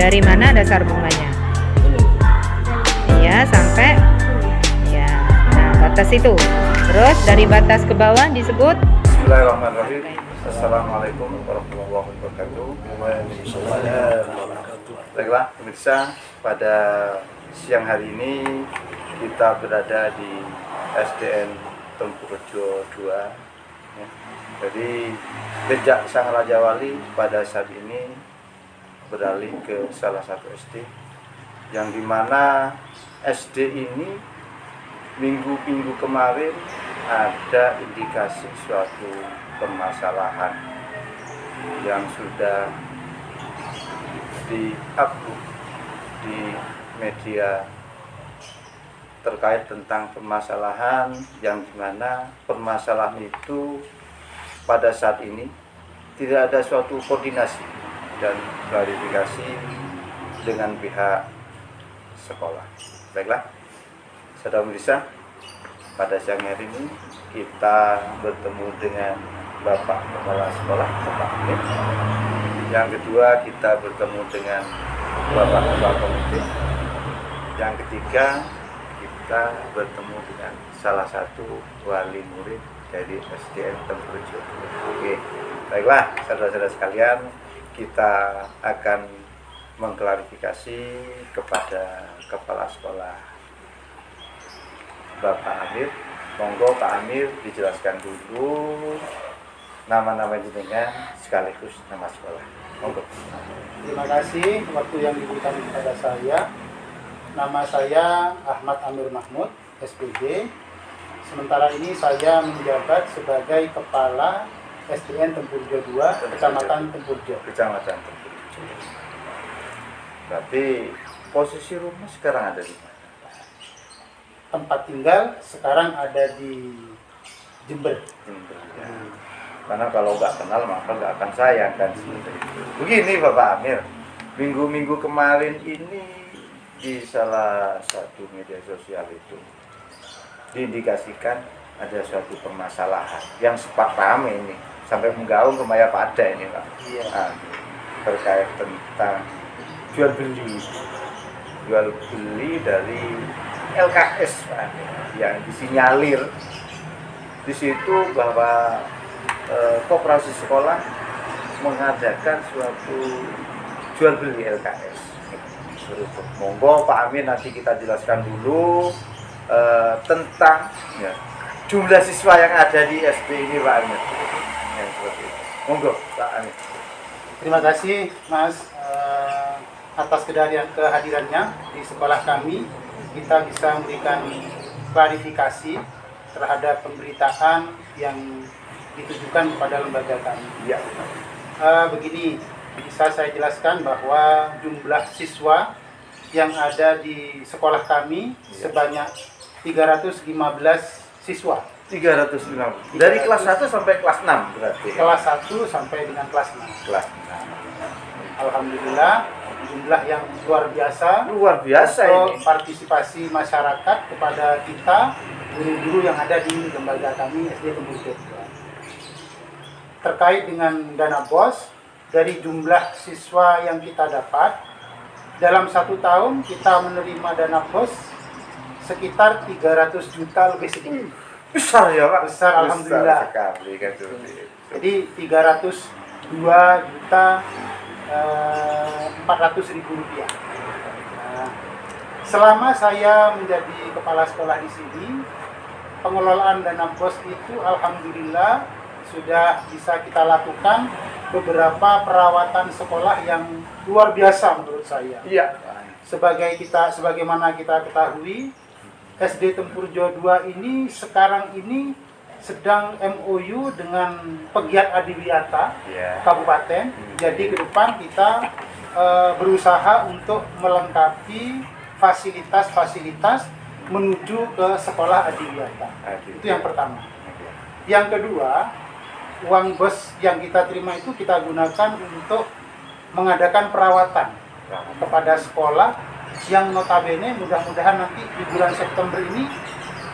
Dari mana dasar bunganya? Iya, sampai ya. Nah, batas itu. Terus dari batas ke bawah disebut Bismillahirrahmanirrahim. Assalamualaikum warahmatullahi wabarakatuh. Baiklah pemirsa, pada siang hari ini kita berada di SDN Tempurjo 2. Ya. Jadi sejak Sang Raja Wali pada saat ini beralih ke salah satu SD, yang dimana SD ini minggu-minggu kemarin ada indikasi suatu permasalahan yang sudah di-upload di media terkait tentang permasalahan yang dimana permasalahan itu pada saat ini tidak ada suatu koordinasi dan klarifikasi dengan pihak sekolah. Baiklah, saudara pemirsa, pada siang hari ini kita bertemu dengan Bapak Kepala Sekolah, Bapak Amir. Yang kedua, kita bertemu dengan Bapak Ketua Komite. Yang ketiga, kita bertemu dengan salah satu wali murid dari SDN Tempurjo. Oke, baiklah saudara-saudara sekalian, kita akan mengklarifikasi kepada Kepala Sekolah Bapak Amir. Monggo Pak Amir dijelaskan dulu nama-nama jenengan sekaligus nama sekolah. Monggo. Terima kasih waktu yang diberikan kepada saya. Nama saya Ahmad Amir Mahmud, SPG. Sementara ini saya menjabat sebagai Kepala SDN Tempurjo 2, Kecamatan Tempurjo. Kecamatan Tempurjo. Berarti posisi rumah sekarang ada di mana? Tempat tinggal sekarang ada di Jember. Jember, ya. Karena kalau nggak kenal maka nggak akan sayang kan seperti itu. Begini Bapak Amir, minggu-minggu kemarin ini di salah satu media sosial itu diindikasikan ada suatu permasalahan yang sempat ramai ini sampai menggaung ke Maya Pada ini Pak. Iya. Nah, terkait tentang jual beli dari LKS Pak, yang disinyalir di situ bahwa koperasi sekolah mengadakan suatu jual beli LKS. Monggo Pak Amin nanti kita jelaskan dulu tentang ya, jumlah siswa yang ada di SD ini Pak Amin. Ya, seperti itu. Monggo Pak Amin. Terima kasih Mas atas kehadirannya di sekolah kami. Kita bisa memberikan klarifikasi terhadap pemberitaan yang ditujukan kepada lembaga kami. Ya. Begini, bisa saya jelaskan bahwa jumlah siswa yang ada di sekolah kami sebanyak 315 siswa. 350. Dari kelas 1 sampai kelas 6 berarti. Kelas 1 sampai dengan kelas 6. Kelas Alhamdulillah, jumlah yang luar biasa. luar biasa untuk ini. partisipasi masyarakat kepada kita, guru-guru yang ada di lembaga kami SD Tempurjo. Terkait dengan dana BOS, dari jumlah siswa yang kita dapat, dalam 1 tahun kita menerima dana BOS sekitar 300 juta lebih sedikit. Besar ya Pak? Besar, alhamdulillah. Besar sekali kan seperti itu. Jadi 302 juta 400.000 rupiah. Nah, selama saya menjadi kepala sekolah di sini, pengelolaan dana BOS itu alhamdulillah sudah bisa kita lakukan beberapa perawatan sekolah yang luar biasa menurut saya. Iya. Sebagaimana kita ketahui, SD Tempurjo 2 ini sekarang ini sedang MOU dengan Pegiat Adiwiyata Kabupaten. Jadi ke depan kita berusaha untuk melengkapi fasilitas-fasilitas menuju ke sekolah Adiwiyata. Itu yang pertama. Yang kedua, uang BOS yang kita terima itu kita gunakan untuk mengadakan perawatan kepada sekolah yang notabene mudah-mudahan nanti di bulan September ini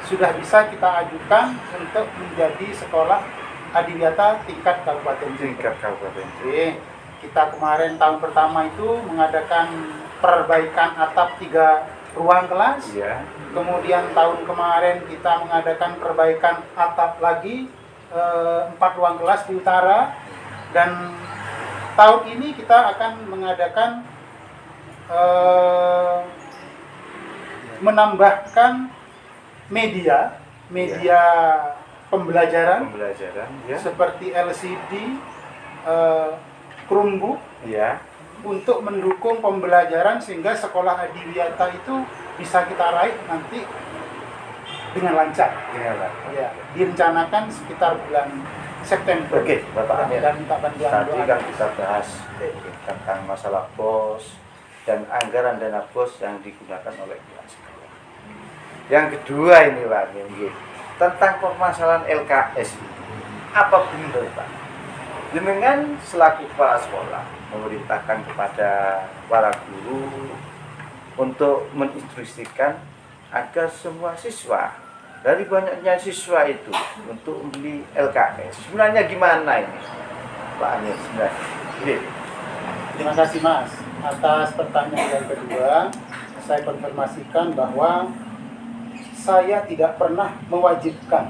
sudah bisa kita ajukan untuk menjadi sekolah Adiwiyata tingkat kabupaten. Tingkat kabupaten. Oke. kita kemarin tahun pertama itu mengadakan perbaikan atap 3 ruang kelas. Iya. Kemudian tahun kemarin kita mengadakan perbaikan atap lagi 4 ruang kelas di utara. Dan tahun ini kita akan mengadakan menambahkan media pembelajaran Ya. seperti LCD, Chromebook, Iya. untuk mendukung pembelajaran sehingga sekolah adiwiyata itu bisa kita raih nanti dengan lancar. Iya, Pak. Ya, direncanakan sekitar bulan September. Oke, Bapak Amir. Dan minta bantuan Tadi doa. kan kita bahas tentang masalah BOS dan anggaran dana BOS yang digunakan oleh pihak sekolah. Yang kedua ini Pak Amir, tentang permasalahan LKS. Apa benar Pak? Jenengan selaku kepala sekolah memerintahkan kepada para guru untuk menginstruksikan agar semua siswa dari banyaknya siswa itu untuk membeli LKS. Sebenarnya gimana ini Pak Amir sebenarnya? Oke. Terima kasih Mas atas pertanyaan yang kedua. Saya konfirmasikan bahwa saya tidak pernah mewajibkan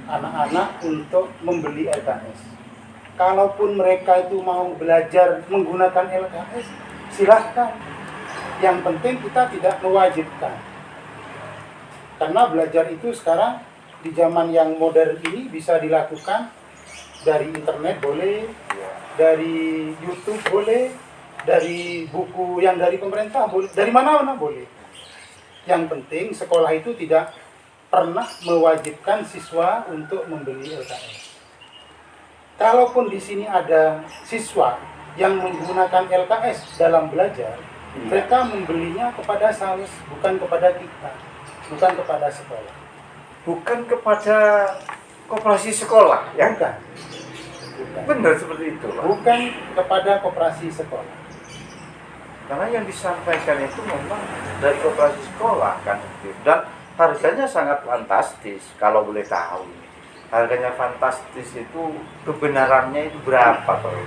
anak-anak untuk membeli LKS. Kalaupun mereka itu mau belajar menggunakan LKS, silahkan. Yang penting kita tidak mewajibkan. Karena belajar itu sekarang di zaman yang modern ini bisa dilakukan dari internet boleh, dari YouTube boleh, dari buku yang dari pemerintah boleh, dari mana-mana boleh. Yang penting sekolah itu tidak pernah mewajibkan siswa untuk membeli LKS. Kalaupun di sini ada siswa yang menggunakan LKS dalam belajar, mereka membelinya kepada sales, bukan kepada kita, bukan kepada sekolah. Bukan kepada koperasi sekolah, ya? Bukan. Bukan. Benar seperti itu, Pak. Bukan kepada koperasi sekolah. Karena yang disampaikan itu memang dari koperasi sekolah kan, dan harganya sangat fantastis kalau boleh tahu. Harganya fantastis itu kebenarannya itu berapa kalau?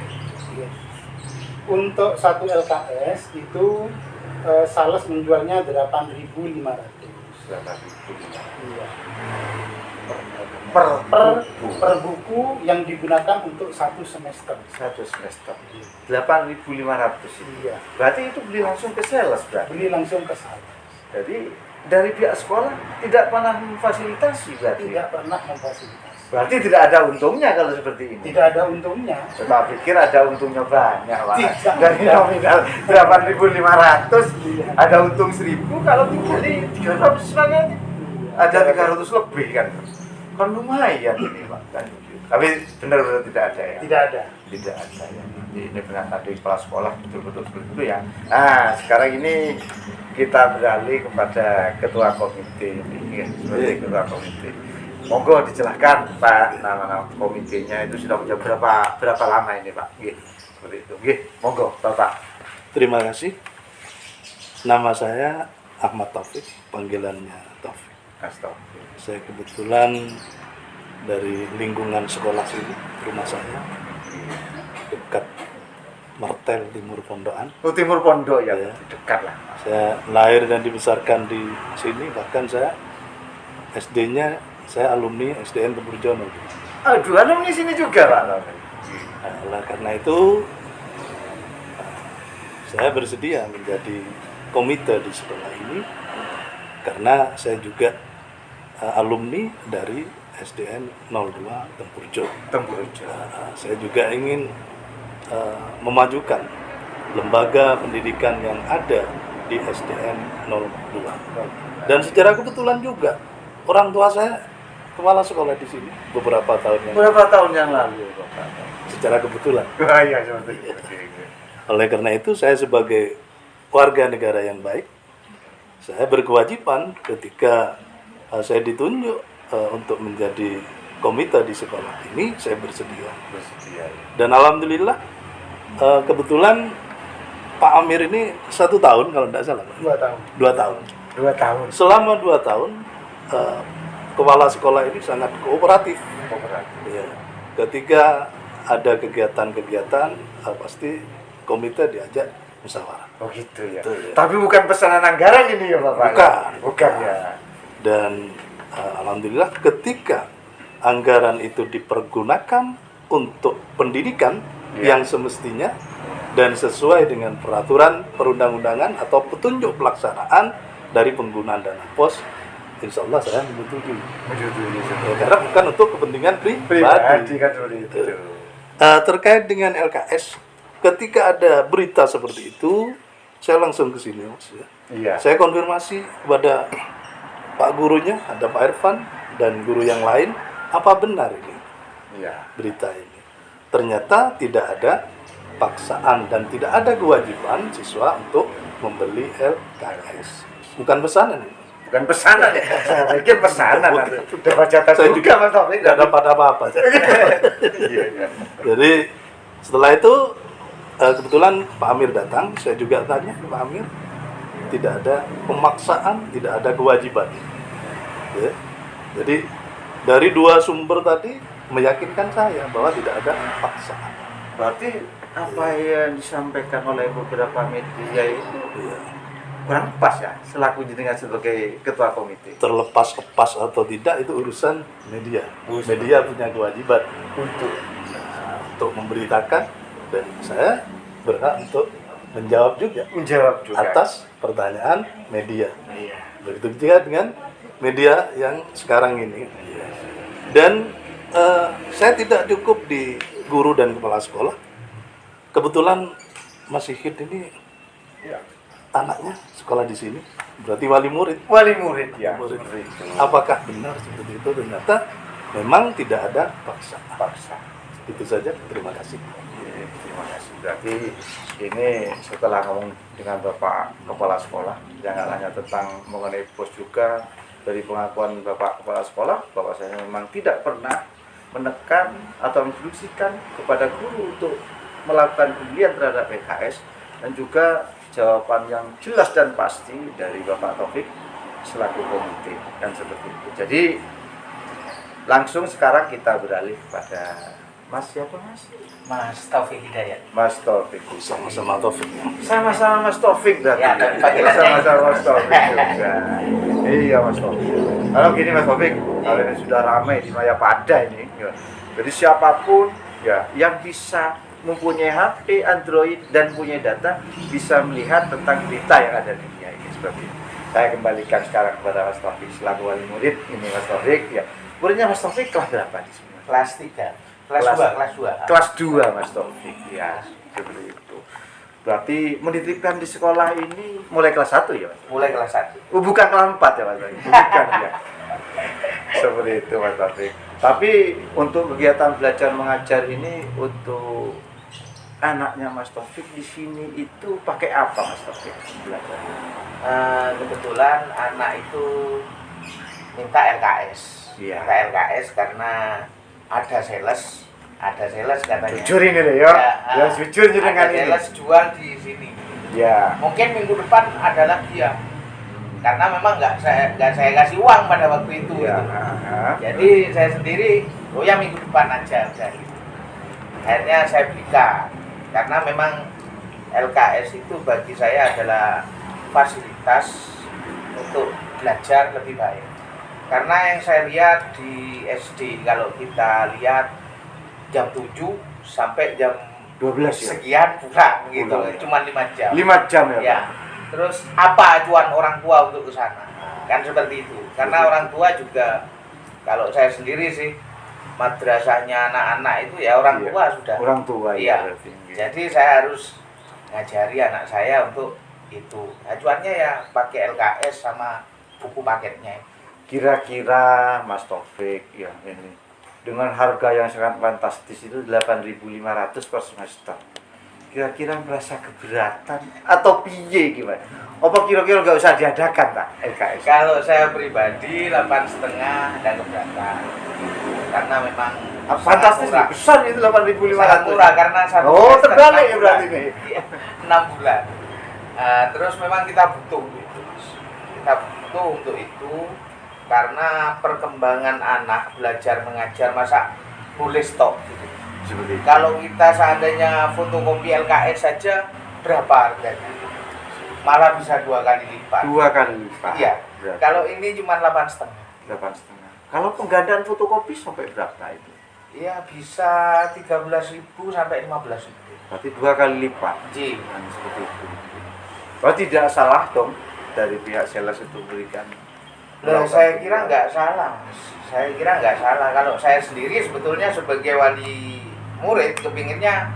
Untuk satu LKS itu sales menjualnya 8.500. Iya. Per buku yang digunakan untuk 1 semester. 1 semester. 8.500 itu. Iya. Berarti itu beli langsung ke sales berarti. Beli langsung ke sales. Jadi dari pihak sekolah tidak pernah memfasilitasi berarti. Tidak pernah memfasilitasi. Berarti tidak ada untungnya kalau seperti ini. Tidak ada untungnya. Saya pikir ada untungnya banyak, Pak. Tidak. Dari nominal 8.500 ada untung 1.000, kalau dikali 300 sebenarnya ada 300 lebih kan. Kan lumayan ini, Pak. Kan. Tapi benar-benar tidak ada ya. Tidak ada. Tidak ada ya. Ini benar tadi kepala sekolah betul-betul seperti itu ya. Nah, sekarang ini kita beralih kepada ketua komite ini, ya, sebagai ketua komite. Monggo dijelaskan Pak, nama komitenya itu sudah berapa lama ini Pak? Nggih, seperti itu. Nggih, monggo Bapak. Terima kasih. Nama saya Ahmad Taufik, panggilannya Taufik. Astagfirullah. Saya kebetulan dari lingkungan sekolah sini, rumah saya dekat Martel Timur Pondokan. Oh, Timur Pondok ya, Ya. dekat lah. Saya lahir dan dibesarkan di sini, bahkan saya SD-nya saya alumni SDN Tempurjono. Aduh, alumni sini juga Pak. Nah, karena itu saya bersedia menjadi komite di sekolah ini karena saya juga alumni dari SDN 02 Tempurjono. Saya juga ingin memajukan lembaga pendidikan yang ada di SDN 02. Dan secara kebetulan juga orang tua saya kepala sekolah di sini beberapa tahun yang lalu. Bapak? Secara kebetulan. Wah, iya seperti itu. Oleh karena itu saya sebagai warga negara yang baik, saya berkewajiban ketika saya ditunjuk untuk menjadi komite di sekolah ini, saya bersedia. Bersedia. Dan alhamdulillah kebetulan Pak Amir ini 1 tahun kalau tidak salah. 2 tahun. 2 tahun. 2 tahun. Selama 2 tahun kepala sekolah ini sangat kooperatif. Kooperatif. Ya. Ketika ada kegiatan-kegiatan pasti komite diajak musyawarah. Oh gitu ya. Betul, ya. Tapi bukan pesanan anggaran ini ya Bapak? Bukan ya. Dan alhamdulillah ketika anggaran itu dipergunakan untuk pendidikan yang semestinya dan sesuai dengan peraturan perundang-undangan atau petunjuk pelaksanaan dari penggunaan dana POS, insya Allah saya menyetujui. Ya, karena bukan untuk kepentingan pribadi. Kan seperti itu. Terkait dengan LKS, ketika ada berita seperti itu, saya langsung ke sini, Mas. Ya. Iya. Saya konfirmasi kepada Pak gurunya, ada Pak Irfan dan guru yang lain, apa benar ini Iya. berita ini? Ternyata tidak ada paksaan dan tidak ada kewajiban siswa untuk membeli LKS. Bukan pesanan ini. Bukan pesanan ya. Saya pikir pesanan. Bukan. Dapat jatah Saya juga Mas Taufik. Tidak dapat apa-apa. Iya, iya. Jadi setelah itu kebetulan Pak Amir datang, saya juga tanya ke Pak Amir, tidak ada pemaksaan, tidak ada kewajiban. Ya. Jadi dari dua sumber tadi meyakinkan saya bahwa tidak ada paksaan. Berarti apa yang disampaikan oleh beberapa media itu Ya. kurang pas ya, selaku jenengan sebagai ketua komite. Terlepas pas atau tidak itu urusan media. Media punya kewajiban untuk memberitakan, dan saya berhak untuk menjawab juga atas pertanyaan media. Iya. Begitu juga dengan media yang sekarang ini. Dan saya tidak cukup di guru dan kepala sekolah. Kebetulan Mas Hid ini anaknya sekolah di sini, berarti wali murid. Wali murid ya. Murid. Seperti itu. Apakah benar seperti itu? Ternyata memang tidak ada paksaan. Paksa. Itu saja. Terima kasih. Iya, terima kasih. Berarti ini setelah ngomong dengan Bapak Kepala Sekolah, jangan hanya tentang mengenai POS juga, dari pengakuan Bapak Kepala Sekolah, Bapak saya memang tidak pernah menekan atau menginstruksikan kepada guru untuk melakukan pembelian terhadap PKS, dan juga jawaban yang jelas dan pasti dari Bapak Taufik selaku komite dan seperti itu. Jadi langsung sekarang kita beralih pada Mas siapa Mas? Mas Taufik Hidayat. Mas Taufik. Sama-sama Taufik. Sama-sama Mas Taufik berarti. Ya, panggilan Sama-sama Mas Taufik juga. Iya Mas Taufik. Kalau gini Mas Taufik, kalau ini sudah ramai di Mayapada ini, ya. Jadi siapapun ya yang bisa mempunyai HP, Android dan punya data bisa melihat tentang berita yang ada di dunia ini seperti itu. Saya kembalikan sekarang kepada Mas Taufik selaku wali murid. Ini Mas Taufik ya. Muridnya Mas Taufik kelas berapa di sini? Kelas 3. Kelas 2. Kelas 2 Mas Taufik. Ya, seperti itu. Berarti menitipkan di sekolah ini mulai kelas 1 ya Mas? Mulai kelas 1. Oh, bukan kelas 4 ya Mas Taufik? Bukan ya. Seperti itu Mas Taufik. Tapi untuk kegiatan belajar mengajar ini untuk anaknya Mas Taufik di sini itu pakai apa Mas Taufik belajar? Kebetulan anak itu minta LKS. Iya. Minta LKS karena ada sales katanya. Jujur ini deh ya. Ya jujur jenengan ada ini. sales jual di sini. Ya. Mungkin minggu depan ada lagi ya. Karena memang nggak saya kasih uang pada waktu itu. Ya. Gitu. Jadi saya sendiri, oh ya minggu depan aja udah gitu. Akhirnya saya belikan. Karena memang LKS itu bagi saya adalah fasilitas untuk belajar lebih baik. Karena yang saya lihat di SD, kalau kita lihat jam 7 sampai jam 12 ya? sekian pulang gitu, Pulang, ya. cuma 5 jam. 5 jam ya, Ya. Terus apa acuan orang tua untuk ke sana? Kan seperti itu. Karena orang tua juga, kalau saya sendiri sih, madrasahnya anak-anak itu ya orang tua sudah. Orang tua Iya. ya. Jadi saya harus ngajari anak saya untuk itu. Acuannya ya pakai LKS sama buku paketnya. Kira-kira Mas Taufik ya ini dengan harga yang sangat fantastis itu 8.500 per semester. Kira-kira merasa keberatan atau piye gimana? Apa kira-kira nggak usah diadakan tak LKS? Kalau saya pribadi 8,5 dan keberatan. Karena memang Fantastis sangat murah. besar itu Sangat 8.500. murah karena satu Oh, semester terbalik 6 ya berarti bulan. nih. Iya, 6 bulan. Terus memang kita butuh itu. Kita butuh untuk itu karena perkembangan anak belajar mengajar masa boleh stop gitu. Seperti itu. Kalau kita seandainya fotokopi LKS saja berapa harganya? Malah bisa 2 kali lipat. 2 kali lipat. Iya. Berarti Kalau ini cuma 8,5. 8,5. Kalau penggandaan fotokopi sampai berapa itu? Iya bisa 13.000 sampai 15.000. Berarti 2 kali lipat. Ji. Nah, seperti itu. Oh, tidak salah dong dari pihak sales itu berikan. Loh, saya kira nggak salah, Mas. Saya kira nggak salah. Kalau saya sendiri sebetulnya sebagai wali murid kepinginnya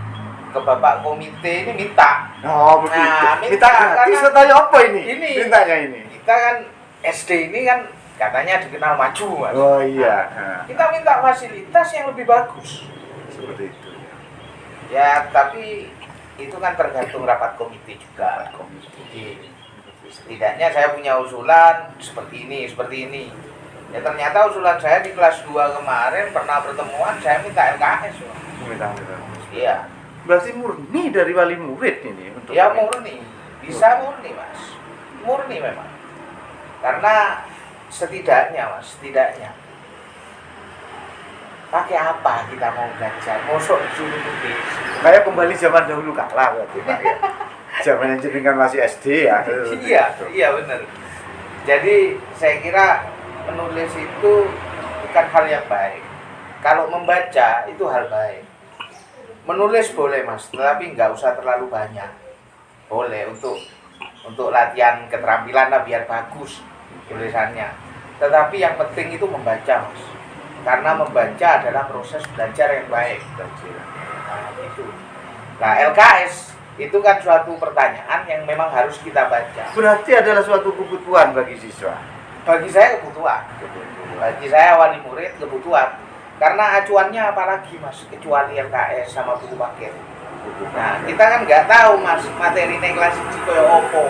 ke bapak komite ini minta. Oh, begitu. Nah, Minta gratis karena atau apa ini? ini. Mintanya ini. Kita kan SD ini kan katanya dikenal maju, Mas. Oh iya. Nah, kita minta fasilitas yang lebih bagus. Seperti itu. Ya, tapi itu kan tergantung rapat komite juga. Komite. Jadi, setidaknya saya punya usulan seperti ini. Ya ternyata usulan saya di kelas 2 kemarin pernah pertemuan, saya minta LKS. Minta. Iya. Berarti murni dari wali murid ini untuk Ya murni, bisa murni Mas, murni memang. Karena setidaknya pakai apa kita mau belajar? Mosok disuruh nulis. kayak kembali zaman dahulu kala berarti Pak ya. Zaman yang jenengan masih SD ya. Iya benar. Jadi saya kira menulis itu bukan hal yang baik. Kalau membaca itu hal baik. Menulis boleh Mas, tetapi nggak usah terlalu banyak. Boleh untuk latihan keterampilan lah biar bagus tulisannya. Tetapi yang penting itu membaca Mas. Karena membaca adalah proses belajar yang baik. Nah, itu. Nah, LKS itu kan suatu pertanyaan yang memang harus kita baca. Berarti adalah suatu kebutuhan bagi siswa. Bagi saya kebutuhan. Bagi saya wali murid kebutuhan. Karena acuannya apalagi Mas, kecuali LKS sama buku paket. Nah, kita kan nggak tahu Mas materi kelas 1 kayak opo,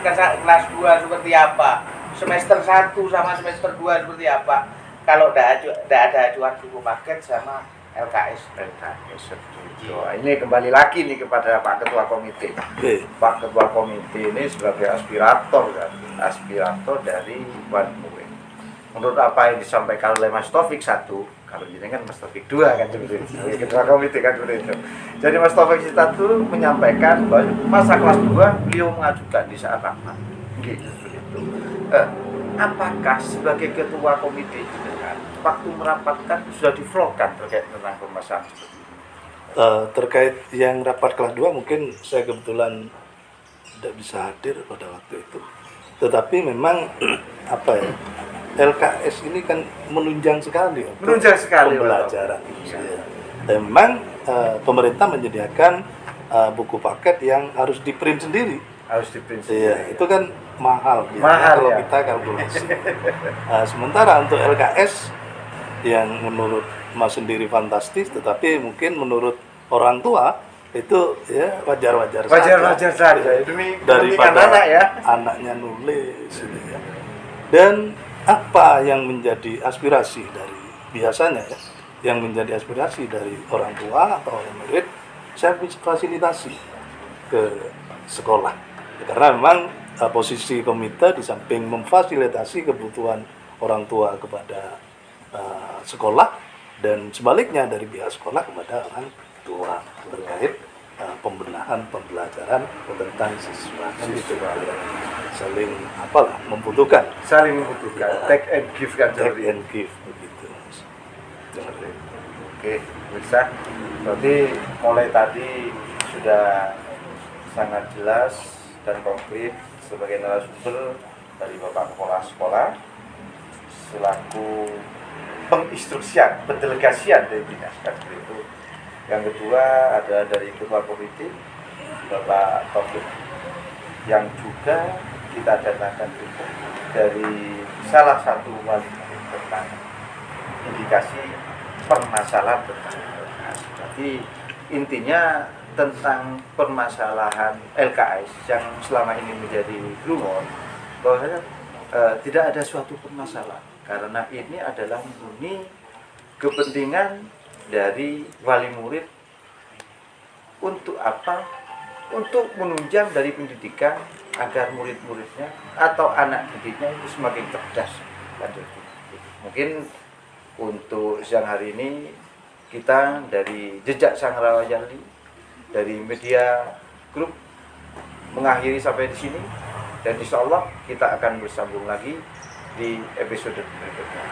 kelas 2 seperti apa, semester 1 sama semester 2 seperti apa. Kalau tidak ada acuan buku paket sama LKS. Ini kembali lagi nih kepada Pak Ketua Komite. Pak Ketua Komite ini sebagai aspirator dari wali murid. Menurut apa yang disampaikan oleh Mas Taufik 1, kalau ini kan Mas Taufik 2 kan seperti itu. Ketua Komite kan seperti itu. Jadi Mas Taufik 1 menyampaikan bahwa masa kelas 2 beliau mengajukan di saat rapat. Gitu. Apakah sebagai ketua komite dengan waktu merapatkan sudah di-vlogkan terkait tentang permasalahan seperti ini? Terkait yang rapat kelas 2 mungkin saya kebetulan tidak bisa hadir pada waktu itu. Tetapi memang apa ya, LKS ini kan menunjang sekali pembelajaran. Ya. Memang pemerintah menyediakan buku paket yang harus di-print sendiri. Iya, itu kan mahal kalau ya? kita kalkulasi. Sementara untuk LKS yang menurut Mas sendiri fantastis, tetapi mungkin menurut orang tua itu ya wajar-wajar saja. Demi daripada anak ya. Anaknya nulis gitu ya. Dan apa yang menjadi aspirasi dari biasanya ya, yang menjadi aspirasi dari orang tua atau orang murid, saya fasilitasi ke sekolah. Karena memang posisi komite di samping memfasilitasi kebutuhan orang tua kepada sekolah dan sebaliknya dari pihak sekolah kepada orang tua terkait pembenahan pembelajaran tentang siswa saling membutuhkan take and give kan begitu. Oke, bisa. Berarti mulai tadi sudah sangat jelas dan konkret sebagai narasumber dari Bapak Kepala Sekolah selaku penginstruksian, pendelegasian dari dinas seperti itu. Yang kedua ada dari Ketua Komite Bapak Taufik yang juga kita datangkan juga dari salah satu wali murid tentang indikasi permasalahan tentang LKS. Jadi intinya tentang permasalahan LKS yang selama ini menjadi rumor bahwa tidak ada suatu permasalahan karena ini adalah murni kepentingan dari wali murid untuk apa? Untuk menunjang dari pendidikan agar murid-muridnya atau anak didiknya itu semakin cerdas. Mungkin untuk siang hari ini kita dari Jejak Sang Rawajali, dari media grup mengakhiri sampai di sini, dan insya Allah kita akan bersambung lagi di episode berikutnya.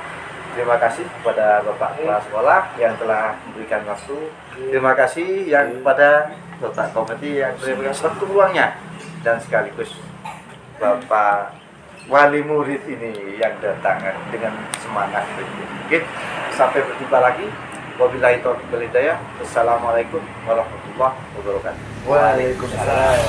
Terima kasih kepada Bapak Kepala Sekolah yang telah memberikan waktu. Terima kasih yang kepada Bapak Komiti yang memberikan waktu luangnya, dan sekaligus Bapak wali murid ini yang datang dengan semangat. Oke, sampai berjumpa lagi. Wabillahi taufiq wal hidayah. Assalamualaikum warahmatullahi wabarakatuh. Waalaikumsalam.